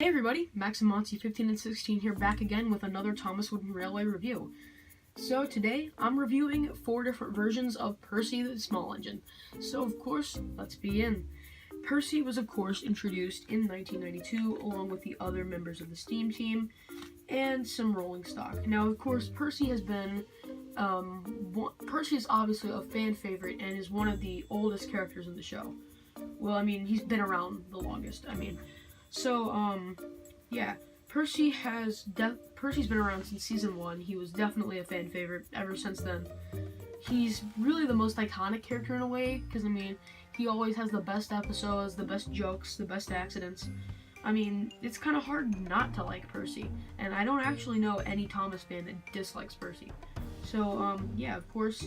Hey everybody, Max and Monty 15 and 16 here, back again with another Thomas Wooden Railway review. So today I'm reviewing 4 different versions of Percy the Small Engine. So of course, let's begin. Percy was of course introduced in 1992 along with the other members of the Steam team and some rolling stock. Now of course Percy has been Percy is obviously a fan favorite and is one of the oldest characters in the show. Well, I mean, he's been around the longest. Yeah, Percy's been around since season 1. He was definitely a fan favorite ever since then. He's really the most iconic character in a way, because, I mean, he always has the best episodes, the best jokes, the best accidents. I mean, it's kind of hard not to like Percy, and I don't actually know any Thomas fan that dislikes Percy. So, yeah, of course,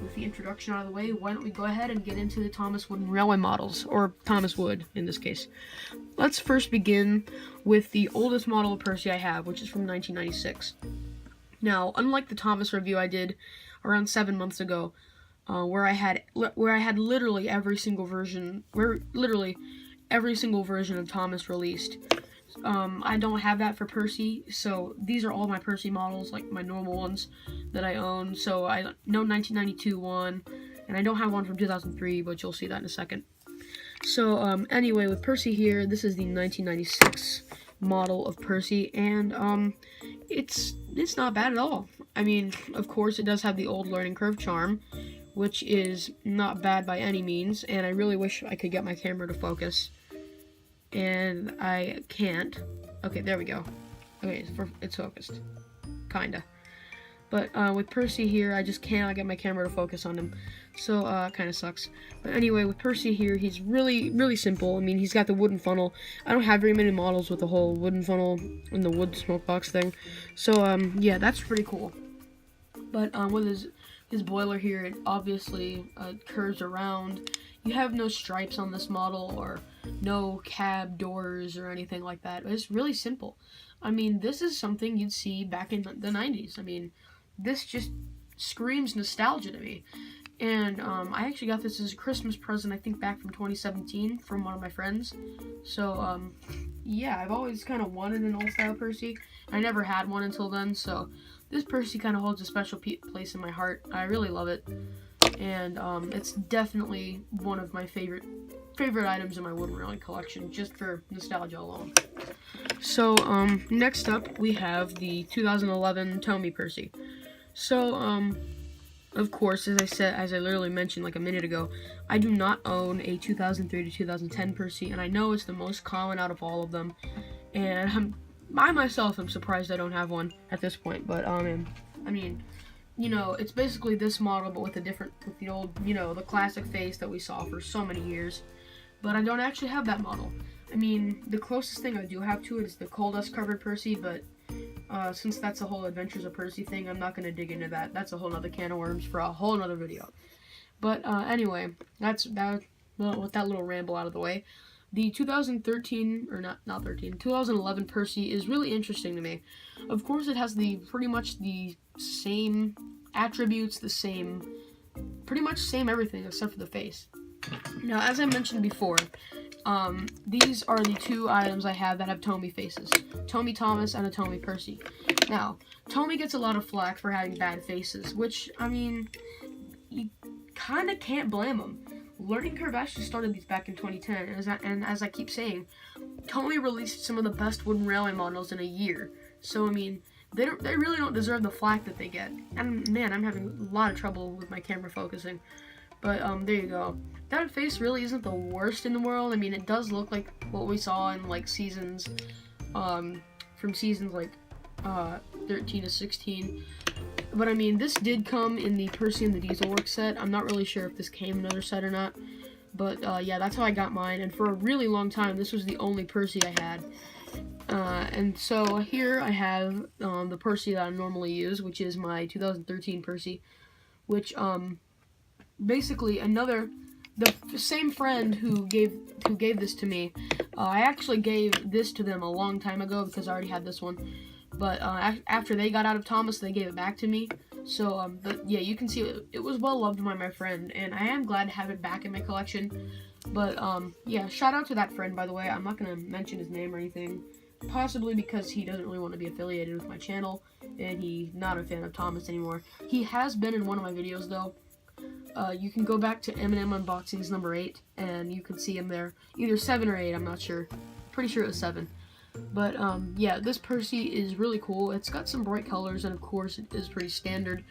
with the introduction out of the way, why don't we go ahead and get into the Thomas Wooden Railway models, or Thomas Wood in this case. Let's first begin with the oldest model of Percy I have, which is from 1996. Now, unlike the Thomas review I did around 7 months ago, where I had literally every single version of Thomas released, I don't have that for Percy, so these are all my Percy models, like my normal ones that I own. So I know 1992 one, and I don't have one from 2003, but you'll see that in a second. So anyway, with Percy here, this is the 1996 model of Percy, and it's not bad at all. I mean, of course, it does have the old learning curve charm, which is not bad by any means, and I really wish I could get my camera to focus. And I can't. Okay, there we go. Okay, it's focused. Kinda. But with Percy here, I just cannot get my camera to focus on him. So, kinda sucks. But anyway, with Percy here, he's really, really simple. I mean, he's got the wooden funnel. I don't have very many models with the whole wooden funnel and the wood smoke box thing. So, yeah, that's pretty cool. But with his boiler here, it obviously curves around. You have no stripes on this model, or no cab doors or anything like that. It's really simple. I mean, this is something you'd see back in the 90s. I mean, this just screams nostalgia to me. And I actually got this as a Christmas present, I think back from 2017, from one of my friends. So, yeah, I've always kind of wanted an old-style Percy. I never had one until then, so this Percy kind of holds a special place in my heart. I really love it. And it's definitely one of my favorite items in my wooden railway collection, just for nostalgia alone. So next up we have the 2011 Tommy Percy. So of course, as I literally mentioned like a minute ago, I do not own a 2003 to 2010 Percy, and I know it's the most common out of all of them. And I myself am surprised I don't have one at this point. But I mean, you know, it's basically this model, but with the old, you know, the classic face that we saw for so many years. But I don't actually have that model. I mean, the closest thing I do have to it is the coal dust covered Percy, but since that's a whole Adventures of Percy thing, I'm not going to dig into that. That's a whole nother can of worms for a whole nother video. But anyway, with that little ramble out of the way, the 2011 Percy is really interesting to me. Of course, it has pretty much the same attributes, pretty much same everything except for the face. Now, as I mentioned before, these are the 2 items I have that have Tommy faces. Tommy Thomas and a Tommy Percy. Now, Tommy gets a lot of flack for having bad faces, which, I mean, you kind of can't blame him. Learning Curve actually started these back in 2010, and as I keep saying, Tommy released some of the best wooden railway models in a year. So, I mean, they really don't deserve the flack that they get. And, man, I'm having a lot of trouble with my camera focusing. But, there you go. That face really isn't the worst in the world. I mean, it does look like what we saw in, like, seasons, from seasons, like, 13 to 16. But, I mean, this did come in the Percy and the Dieselworks set. I'm not really sure if this came in another set or not. But, yeah, that's how I got mine. And for a really long time, this was the only Percy I had. And so here I have the Percy that I normally use, which is my 2013 Percy, which, basically the same friend who gave this to me, I actually gave this to them a long time ago because I already had this one. But after they got out of Thomas, they gave it back to me. So, but yeah, you can see it was well loved by my friend, and I am glad to have it back in my collection. But yeah, shout out to that friend, by the way. I'm not gonna mention his name or anything. possibly because he doesn't really want to be affiliated with my channel, and he's not a fan of Thomas anymore. He has been in one of my videos, though. You can go back to Eminem Unboxings number 8, and you can see him there. Either 7 or 8, I'm not sure. Pretty sure it was 7. But, yeah, this Percy is really cool. It's got some bright colors, and of course, it is pretty standard.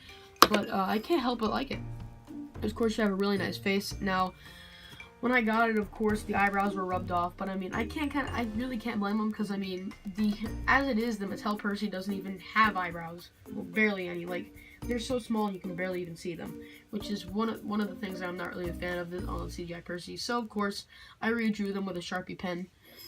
But, I can't help but like it. Of course, you have a really nice face. Now, when I got it, of course, the eyebrows were rubbed off. But, I mean, I really can't blame them, because, I mean, as it is, the Mattel Percy doesn't even have eyebrows. Well, barely any. Like, they're so small you can barely even see them, which is one of the things that I'm not really a fan of on the CGI Percy. So of course I redrew them with a Sharpie pen,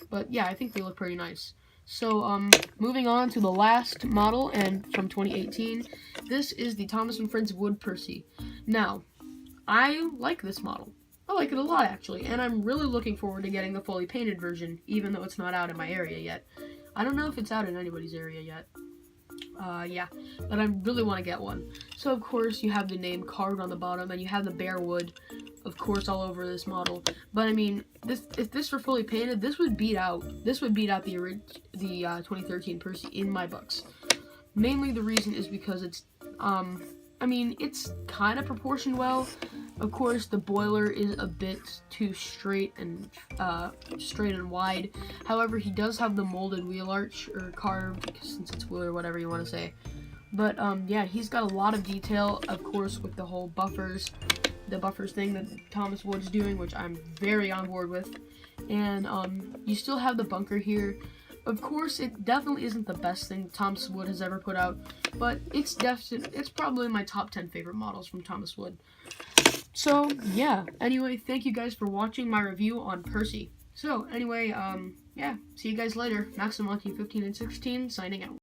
but yeah, I think they look pretty nice. So moving on to the last model, and from 2018, this is the Thomas & Friends Wood Percy. Now, I like this model. I like it a lot actually, and I'm really looking forward to getting the fully painted version, even though it's not out in my area yet. I don't know if it's out in anybody's area yet. Yeah, but I really want to get one. So, of course, you have the name carved on the bottom, and you have the bare wood, of course, all over this model. But, I mean, if this were fully painted, this would beat out the 2013 Percy in my books. Mainly the reason is because it's, I mean, it's kind of proportioned well. Of course, the boiler is a bit too straight and wide. However, he does have the molded wheel arch, or carved, since it's wood or whatever you want to say. But, yeah, he's got a lot of detail, of course, with the whole the buffers thing that Thomas Wood's doing, which I'm very on board with. And, you still have the bunker here. Of course, it definitely isn't the best thing Thomas Wood has ever put out, but it's probably my top 10 favorite models from Thomas Wood. So, yeah, anyway, thank you guys for watching my review on Percy. So, anyway, yeah, see you guys later. Maximonkey 15 and 16, signing out.